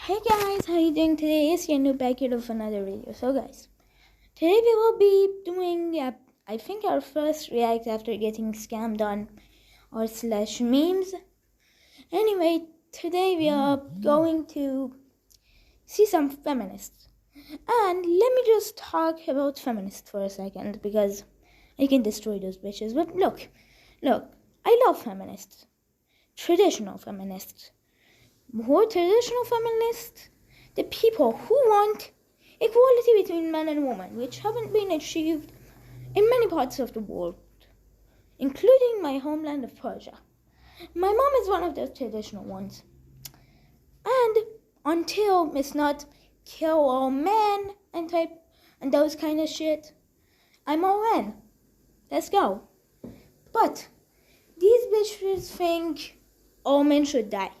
Hey guys, how you doing today? It's your new back here of another video. So guys, today we will be doing, I think our first react after getting scammed on / memes. Anyway, today we are going to see some feminists. And let me just talk about feminists for a second because I can destroy those bitches. But look, I love feminists. Traditional feminists. Who are traditional feminists? The people who want equality between men and women, which haven't been achieved in many parts of the world, including my homeland of Persia. My mom is one of those traditional ones. And until it's not kill all men and those kind of shit, I'm all in. Let's go. But these bitches think all men should die.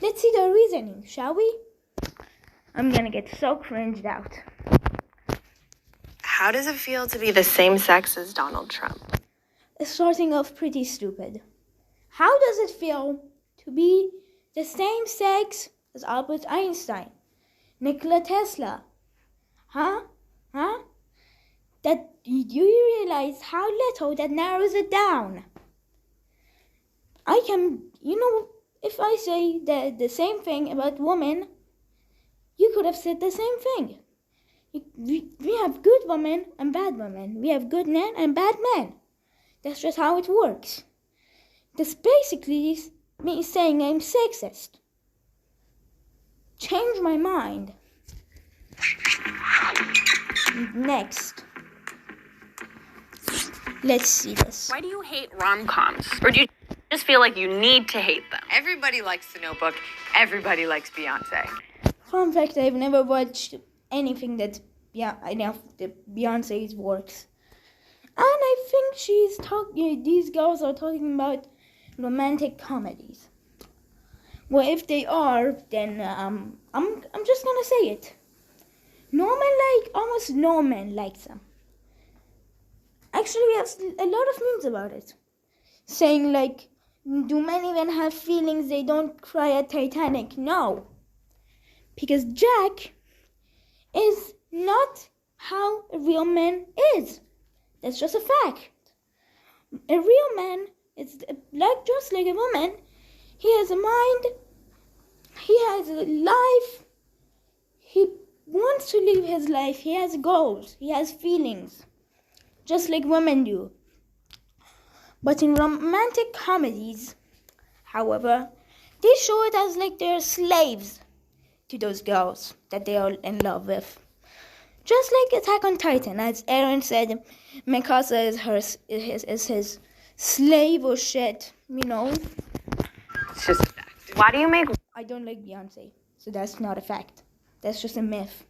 Let's see their reasoning, shall we? I'm gonna get so cringed out. How does it feel to be the same sex as Donald Trump? It's starting off pretty stupid. How does it feel to be the same sex as Albert Einstein, Nikola Tesla? Huh? Do you realize how little that narrows it down? If I say the same thing about women, you could have said the same thing. We have good women and bad women. We have good men and bad men. That's just how it works. This basically is me saying I'm sexist. Change my mind. Next. Let's see this. Why do you hate rom-coms? Or do you just feel like you need to hate them? Everybody likes The Notebook. Everybody likes Beyonce. Fun fact, I've never watched anything that, I know that Beyonce's works. And I think these girls are talking about romantic comedies. Well, if they are, then I'm just gonna say it. Almost no man likes them. Actually, we have a lot of memes about it. Saying do men even have feelings? They don't cry at Titanic. No. Because Jack is not how a real man is. That's just a fact. A real man is just like a woman. He has a mind. He has a life. He wants to live his life. He has goals. He has feelings. Just like women do. But in romantic comedies, however, they show it as they're slaves to those girls that they are in love with. Just like Attack on Titan, as Aaron said, Mikasa is his slave or shit, It's just a fact. Why do you make I don't like Beyonce, so that's not a fact. That's just a myth.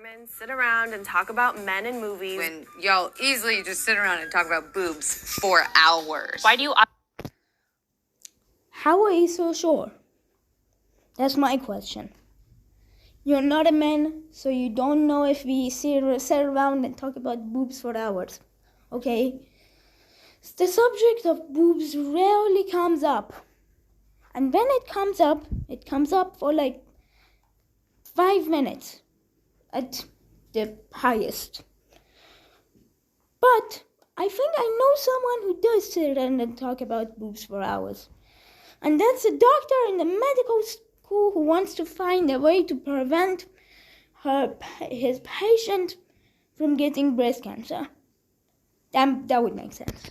women sit around and talk about men in movies? When y'all easily just sit around and talk about boobs for hours. Why do you... How are you so sure? That's my question. You're not a man, so you don't know if we sit around and talk about boobs for hours, okay? The subject of boobs rarely comes up. And when it comes up for 5 minutes at the highest. But I think I know someone who does sit around and talk about boobs for hours. And that's a doctor in the medical school who wants to find a way to prevent his patient from getting breast cancer. That would make sense.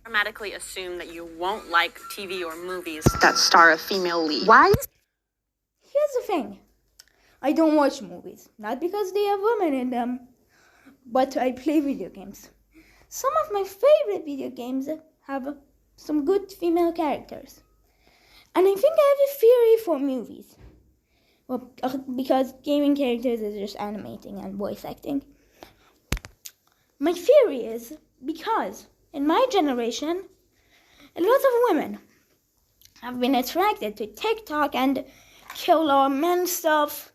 Automatically assume that you won't like TV or movies that star a female lead. Why? Here's the thing. I don't watch movies. Not because they have women in them, but I play video games. Some of my favorite video games have some good female characters. And I think I have a theory for movies. Well, because gaming characters is just animating and voice acting. My theory is because in my generation, a lot of women have been attracted to TikTok and kill all men stuff,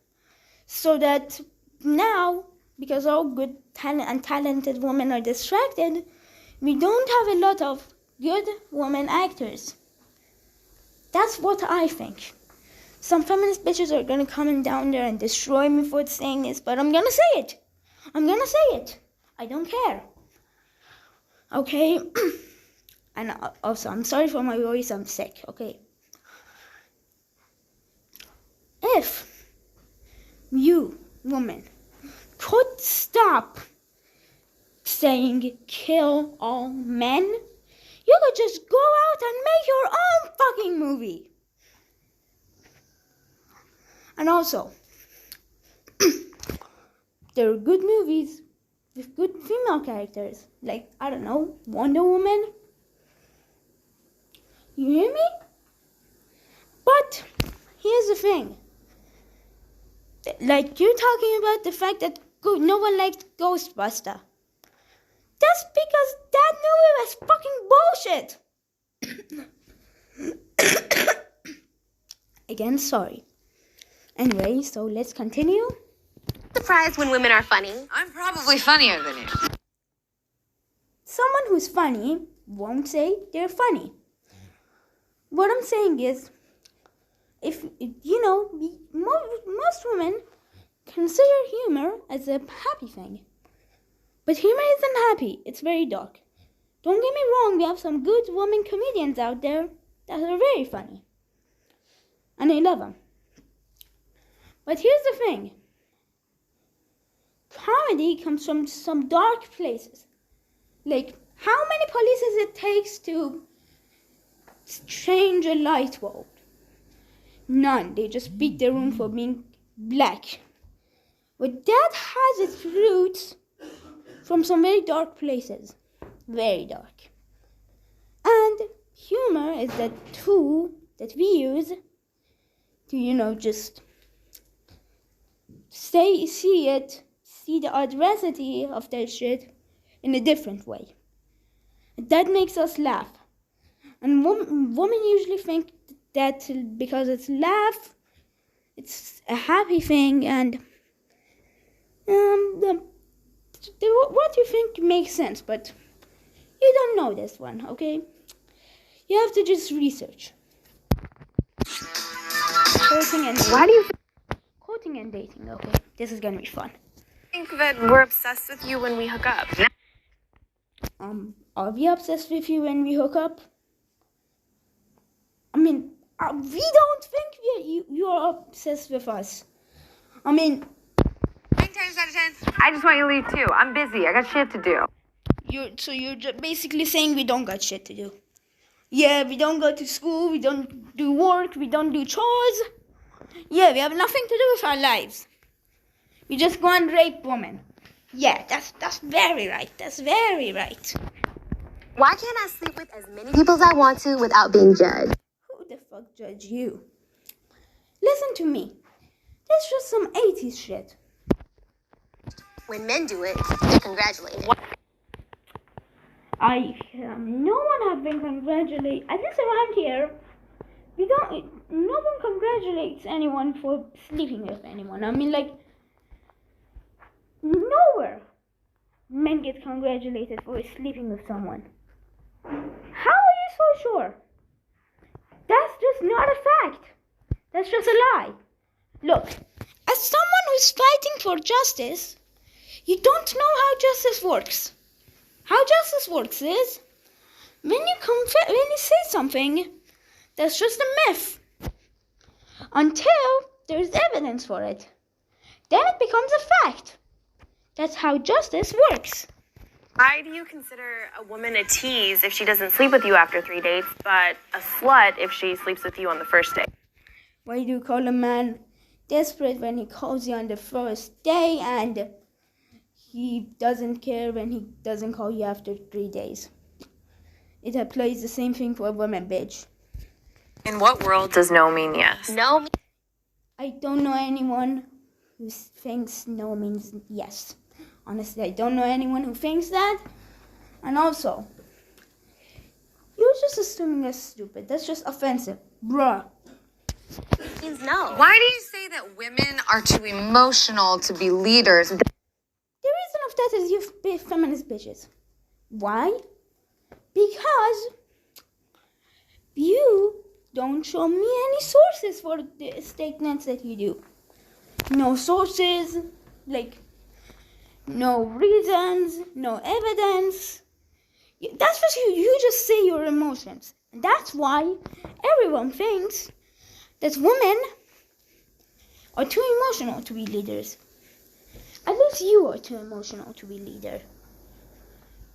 so that now, because all good and talented women are distracted, we don't have a lot of good women actors. That's what I think. Some feminist bitches are gonna come down there and destroy me for saying this, but I'm gonna say it. I don't care. Okay? And also, I'm sorry for my voice, I'm sick, okay? If you, woman, could stop saying kill all men, you could just go out and make your own fucking movie. And also, there are good movies with good female characters, like, I don't know, Wonder Woman. You hear me? But here's the thing. Like, you're talking about the fact that no one liked Ghostbuster. That's because that movie was fucking bullshit. Again, sorry. Anyway, so let's continue. Surprised when women are funny. I'm probably funnier than you. Someone who's funny won't say they're funny. What I'm saying is, if you know, most women consider humor as a happy thing. But humor isn't happy, it's very dark. Don't get me wrong, we have some good women comedians out there that are very funny. And I love them. But here's the thing. Comedy comes from some dark places. Like, how many polices it takes to change a light bulb? None. They just beat the room for being black. But that has its roots from some very dark places. Very dark. And humor is that tool that we use to, just see the audacity of that shit in a different way. That makes us laugh. And women usually think that because it's it's a happy thing, and what you think makes sense, but you don't know this one, okay? You have to just research. Courting and dating, okay? This is gonna be fun. I think that we're obsessed with you when we hook up. Are we obsessed with you when we hook up? I mean, we don't think you're obsessed with us. I mean, 9 times out of 10. I just want you to leave too. I'm busy. I got shit to do. You're just basically saying we don't got shit to do. Yeah, we don't go to school, we don't do work, we don't do chores. Yeah, we have nothing to do with our lives. We just go and rape women. Yeah, that's very right. That's very right. Why can't I sleep with as many people as I want to without being judged? Who the fuck judge you? Listen to me. That's just some 80s shit. When men do it, they're congratulated. No one has been congratulated, at least around here. No one congratulates anyone for sleeping with anyone. I mean, like, nowhere men get congratulated for sleeping with someone. How are you so sure? That's just not a fact. That's just a lie. Look, as someone who's fighting for justice, you don't know how justice works. How justice works is, when you say something, that's just a myth. Until there's evidence for it. Then it becomes a fact. That's how justice works. Why do you consider a woman a tease if she doesn't sleep with you after 3 dates, but a slut if she sleeps with you on the first date? Why do you call a man desperate when he calls you on the first day, and he doesn't care when he doesn't call you after 3 days? It applies the same thing for a woman, bitch. In what world does no mean yes? No. I don't know anyone who thinks no means yes. Honestly, I don't know anyone who thinks that. And also, you're just assuming that's stupid. That's just offensive. Bruh. Means no. Why do you say that women are too emotional to be leaders? The reason of that is you feminist bitches. Why? Because you don't show me any sources for the statements that you do. No sources, like no reasons, no evidence. That's just you just say your emotions. And that's why everyone thinks that women are too emotional to be leaders. At least you are too emotional to be leader.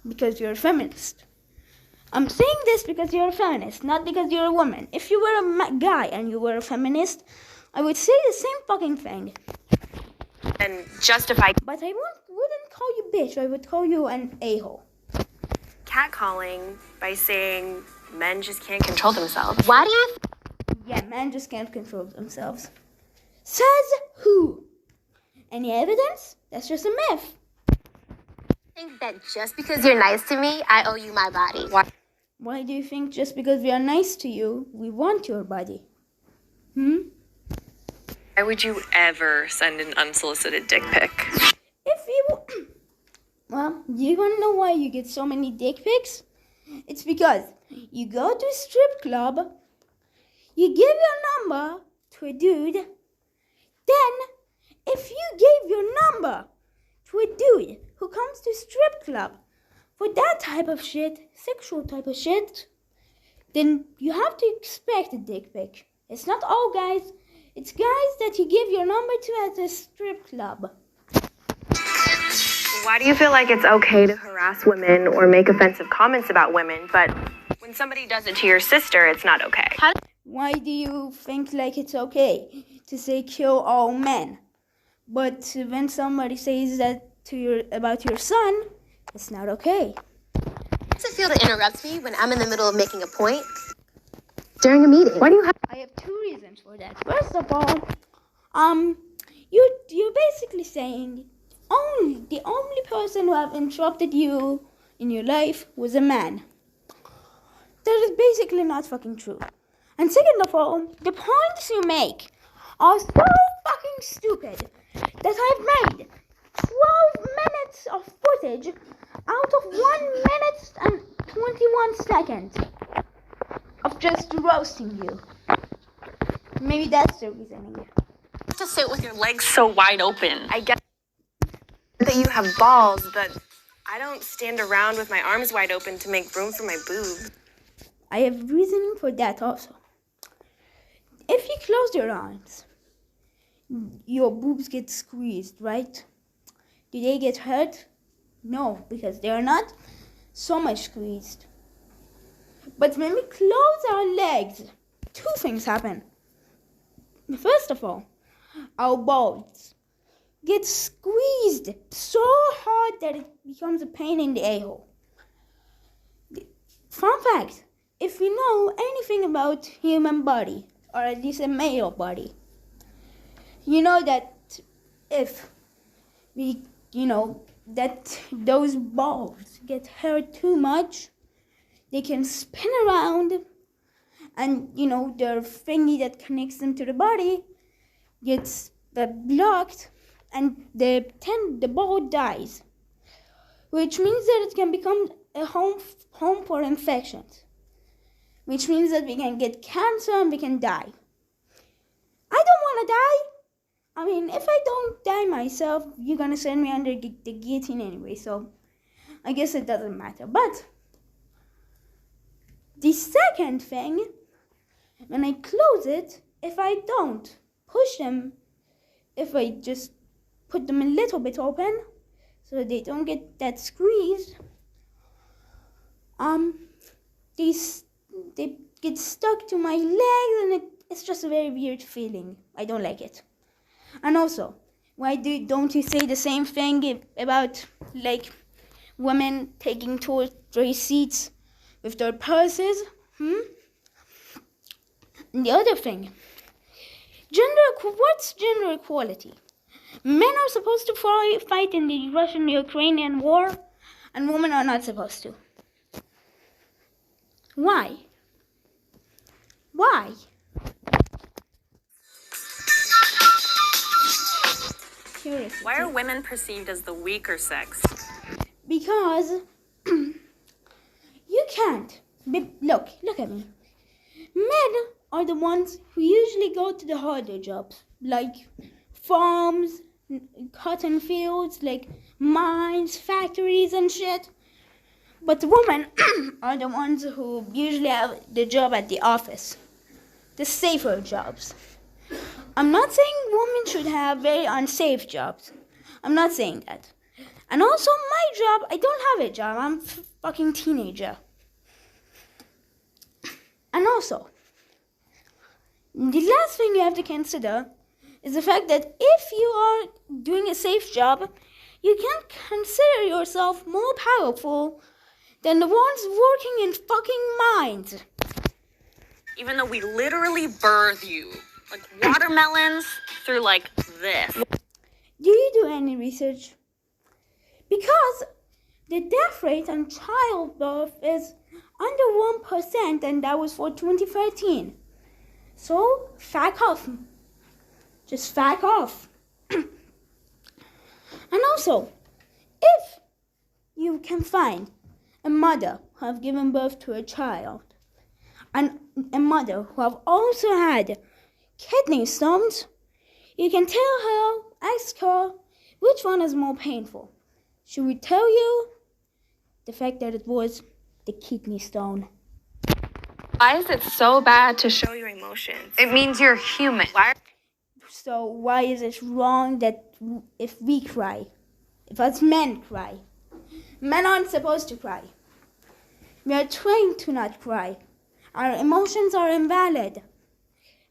Because you're a feminist. I'm saying this because you're a feminist, not because you're a woman. If you were a guy and you were a feminist, I would say the same fucking thing. And justify But I wouldn't call you bitch, I would call you an a-hole. catcalling by saying men just can't control themselves. Why do you Yeah, men just can't control themselves. Says who? Any evidence? That's just a myth. think that just because you're nice to me, I owe you my body? Why do you think just because we are nice to you, we want your body? Why would you ever send an unsolicited dick pic? If you... Well, you want to know why you get so many dick pics? It's because you go to a strip club, you give your number to a dude, then if you gave your number to a dude who comes to a strip club for that type of shit, sexual type of shit, then you have to expect a dick pic. It's not all guys, it's guys that you give your number to at a strip club. Why do you feel like it's okay to harass women or make offensive comments about women, but when somebody does it to your sister, it's not okay? Why do you think like it's okay to say kill all men? But when somebody says that about your son, it's not okay. How does it feel to interrupt me when I'm in the middle of making a point during a meeting? Why do you have... I have two reasons for that. First of all, you're basically saying the only person who have interrupted you in your life was a man. That is basically not fucking true. And second of all, the points you make are so fucking stupid that I've made 12 minutes of footage out of 1 minute and 21 seconds of just roasting you. Maybe that's the reasoning. To sit with your legs so wide open. I get that you have balls, but I don't stand around with my arms wide open to make room for my boob. I have reasoning for that also. If you close your arms, your boobs get squeezed, right? Do they get hurt? No, because they are not so much squeezed. But when we close our legs, two things happen. First of all, our balls get squeezed so hard that it becomes a pain in the a-hole. Fun fact, if you know anything about human body, or at least a male body, you know that if that those balls get hurt too much, they can spin around, and their thingy that connects them to the body gets blocked, and the ball dies, which means that it can become a home for infections, which means that we can get cancer and we can die. I don't want to die. I mean, if I don't die myself, you're gonna send me under the guillotine anyway, so I guess it doesn't matter. But the second thing, when I close it, if I don't push them, if I just put them a little bit open so they don't get that squeeze, they get stuck to my legs, and it's just a very weird feeling. I don't like it. And also, why don't you say the same thing about like women taking toilet seats with their purses? And the other thing, what's gender equality? Men are supposed to fight in the Russian-Ukrainian war, and women are not supposed to. Why? Why? Curiosity. Why are women perceived as the weaker sex? Because you can't. Look at me. Men are the ones who usually go to the harder jobs, like farms, cotton fields, like mines, factories and shit. But the women are the ones who usually have the job at the office, the safer jobs. I'm not saying women should have very unsafe jobs. I'm not saying that. And also my job, I don't have a job. I'm a fucking teenager. And also, the last thing you have to consider is the fact that if you are doing a safe job, you can consider yourself more powerful than the ones working in fucking mines. Even though we literally birth you. Like watermelons through like this. Do you do any research? Because the death rate on childbirth is under 1%, and that was for 2013. So, fuck off. Just fuck off. And also, if you can find a mother who have given birth to a child, and a mother who have also had kidney stones, you can tell her, ask her, which one is more painful. She will tell you the fact that it was the kidney stone. Why is it so bad to show your emotions? It means you're human. So why is it wrong that if we cry, if us men cry? Men aren't supposed to cry. We are trained to not cry. Our emotions are invalid.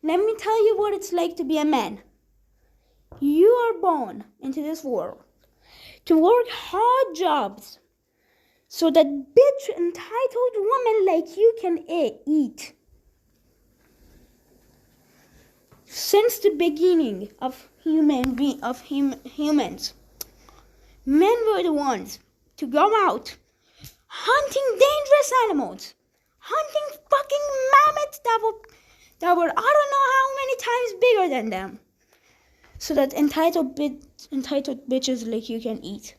Let me tell you what it's like to be a man. You are born into this world to work hard jobs so that bitch entitled women like you can eat. Since the beginning of humans, men were the ones to go out hunting dangerous animals, hunting fucking mammoths that were I don't know how many times bigger than them, so that entitled bitches like you can eat.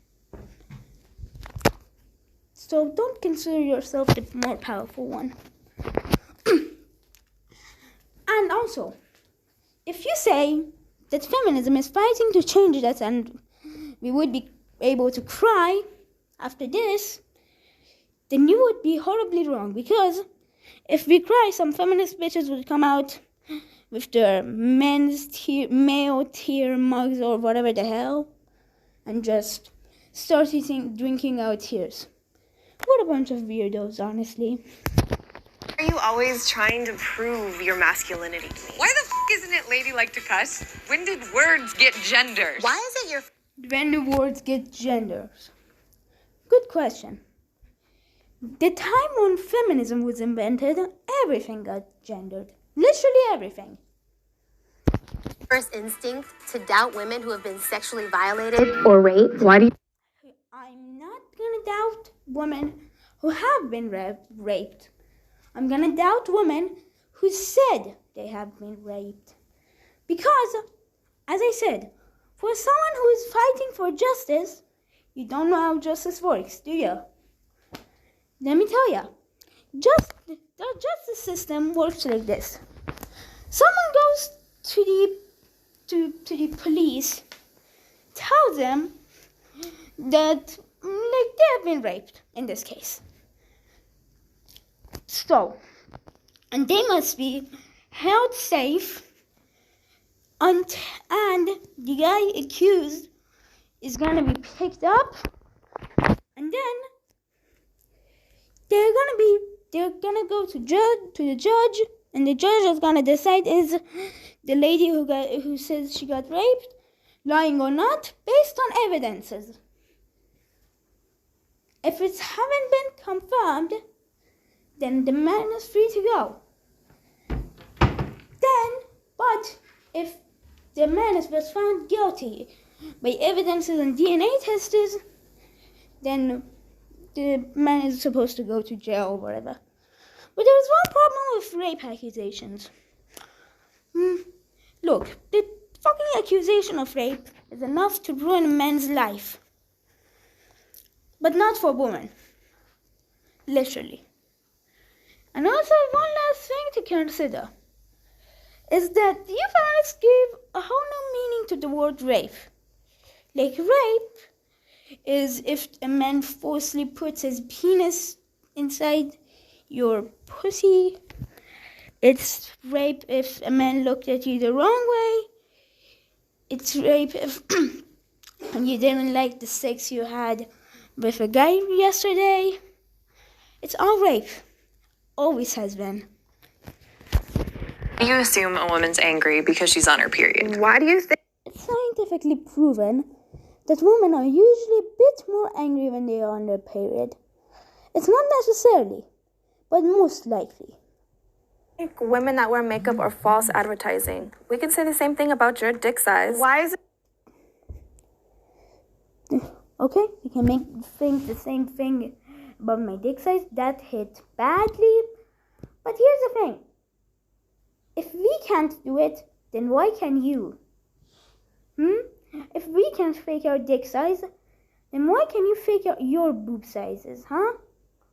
So don't consider yourself the more powerful one. And also, if you say that feminism is fighting to change that and we would be able to cry after this, then you would be horribly wrong, because if we cry, some feminist bitches would come out with their male tear mugs or whatever the hell and just start drinking our tears. What a bunch of weirdos, honestly. Are you always trying to prove your masculinity to me? Why the isn't it ladylike to cuss? When did words get gendered? Why is it your When do words get genders? Good question. The time when feminism was invented, everything got gendered. Literally everything. first instinct to doubt women who have been sexually violated or raped? Why do you? I'm not gonna doubt women who have been raped. I'm gonna doubt women who said they have been raped. Because, as I said, for someone who is fighting for justice, you don't know how justice works, do you? Let me tell you, the justice system works like this. Someone goes to the police, tells them that they have been raped in this case. So, and they must be held safe, and the guy accused is gonna be picked up, and then they're gonna go to the judge, and the judge is gonna decide is the lady who says she got raped lying or not, based on evidences. If it haven't been confirmed, then the man is free to go. But if the man was found guilty by evidences and DNA tests, then the man is supposed to go to jail or whatever. But there is one problem with rape accusations. Look, the fucking accusation of rape is enough to ruin a man's life. But not for women. Literally. And also one last thing to consider. is that you feminists give a whole new meaning to the word rape. Like, rape is if a man forcibly puts his penis inside your pussy. It's rape if a man looked at you the wrong way. It's rape if you didn't like the sex you had with a guy yesterday. It's all rape. Always has been. You assume a woman's angry because she's on her period. Why do you think? It's scientifically proven that women are usually a bit more angry when they are on their period. It's not necessarily, but most likely. Women that wear makeup are false advertising. We can say the same thing about your dick size. Why is it? Okay, we can think the same thing about my dick size. That hit badly. But here's the thing. If we can't do it, then why can you? If we can fake our dick size, then why can you fake your boob sizes, huh?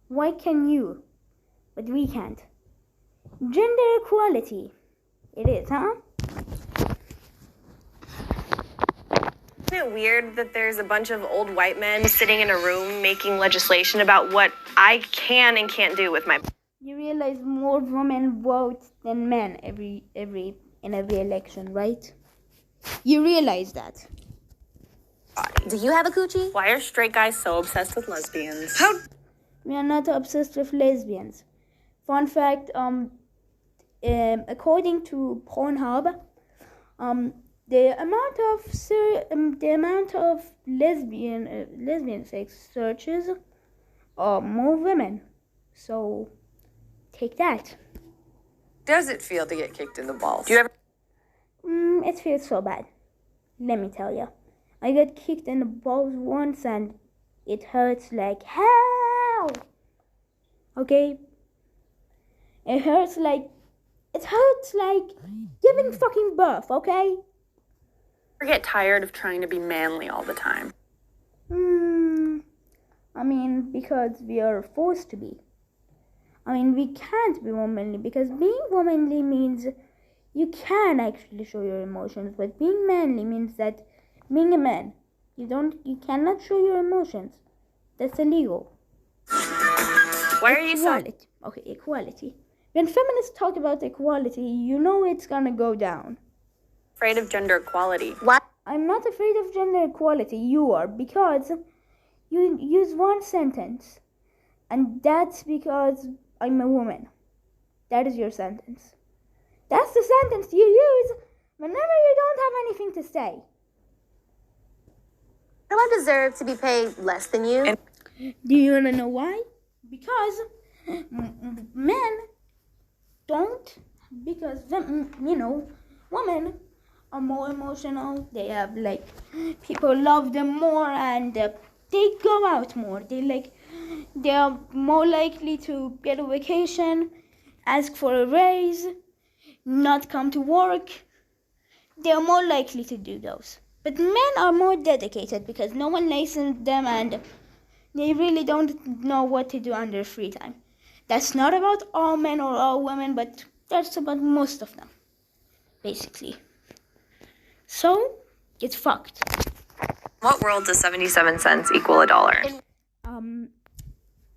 Why can you? But we can't. Gender equality. It is, huh? Isn't it weird that there's a bunch of old white men sitting in a room making legislation about what I can and can't do with my... You realize more women vote than men in every election, right? You realize that. Do you have a coochie? Why are straight guys so obsessed with lesbians? We are not obsessed with lesbians. Fun fact, according to Pornhub, the amount of lesbian sex searches are more women. So take that. Does it feel to get kicked in the balls? Do you ever? It feels so bad. Let me tell you. I got kicked in the balls once and it hurts like hell. Okay? It hurts like giving fucking birth, okay? Ever get tired of trying to be manly all the time? I mean, because we are forced to be. I mean, we can't be womanly because being womanly means you can actually show your emotions, but being manly means that being a man, you cannot show your emotions. That's illegal. Why are you so... Okay, equality. When feminists talk about equality, you know it's gonna go down. afraid of gender equality? Why? I'm not afraid of gender equality. You are, because you use one sentence, and that's because I'm a woman. That is your sentence. That's the sentence you use whenever you don't have anything to say. Do I deserve to be paid less than you? Do you want to know why? Because men don't, because women are more emotional. They have people love them more, and they go out more. They are more likely to get a vacation, ask for a raise, not come to work. They are more likely to do those. But men are more dedicated because no one listens to them, and they really don't know what to do on their free time. That's not about all men or all women, but that's about most of them, basically. So, get fucked. What world does 77 cents equal $1?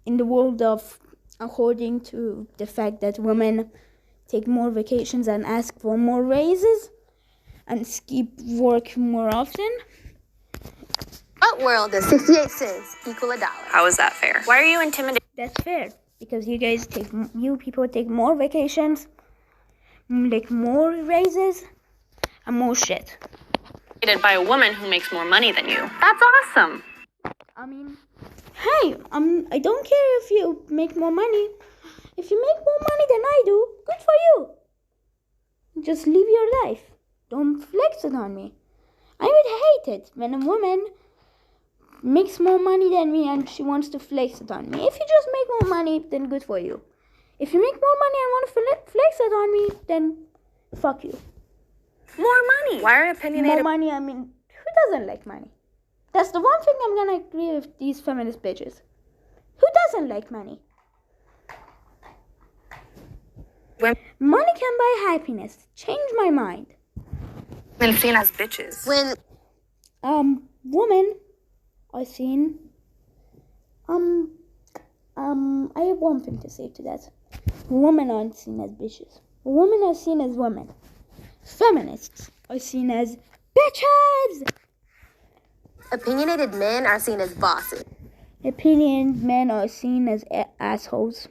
In the world of, according to the fact that women take more vacations and ask for more raises and skip work more often. What world does 68 cents equal $1? How is that fair? Why are you intimidated That's fair, because you people take more vacations, more raises, and more shit. by a woman who makes more money than you? That's awesome. I mean, hey, I don't care if you make more money. If you make more money than I do, good for you. Just live your life. Don't flex it on me. I would hate it when a woman makes more money than me and she wants to flex it on me. If you just make more money, then good for you. If you make more money and want to flex it on me, then fuck you. More money. Why are opinionated? More money, I mean, who doesn't like money? That's the one thing I'm gonna agree with these feminist bitches. Who doesn't like money? Money can buy happiness. Change my mind. Women seen as bitches. When Women are seen. I have one thing to say to that. Women aren't seen as bitches. Women are seen as women. Feminists are seen as bitches. opinionated men are seen as bosses. Opinioned men are seen as assholes.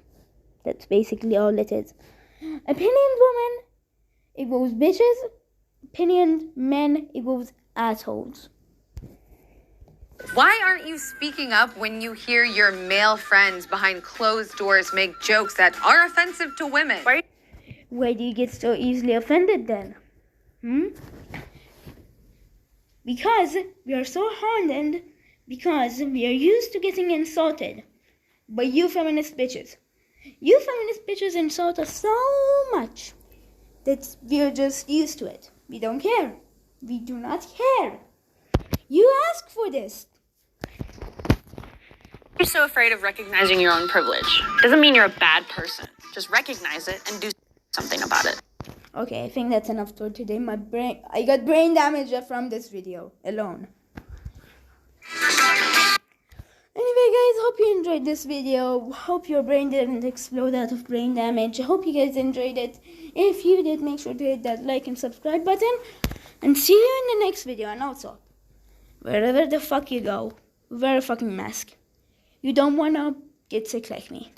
That's basically all it is. Opinioned women equals bitches. Opinioned men equals assholes. Why aren't you speaking up when you hear your male friends behind closed doors make jokes that are offensive to women? Why do you get so easily offended then? Because we are so hardened, because we are used to getting insulted by you feminist bitches. You feminist bitches insult us so much that we are just used to it. We don't care. We do not care. You asked for this. You're so afraid of recognizing your own privilege. Doesn't mean you're a bad person. Just recognize it and do something about it. Okay, I think that's enough for today. I got brain damage from this video alone. Anyway, guys, hope you enjoyed this video. Hope your brain didn't explode out of brain damage. Hope you guys enjoyed it. If you did, make sure to hit that like and subscribe button. And see you in the next video. And also, wherever the fuck you go, wear a fucking mask. You don't wanna get sick like me.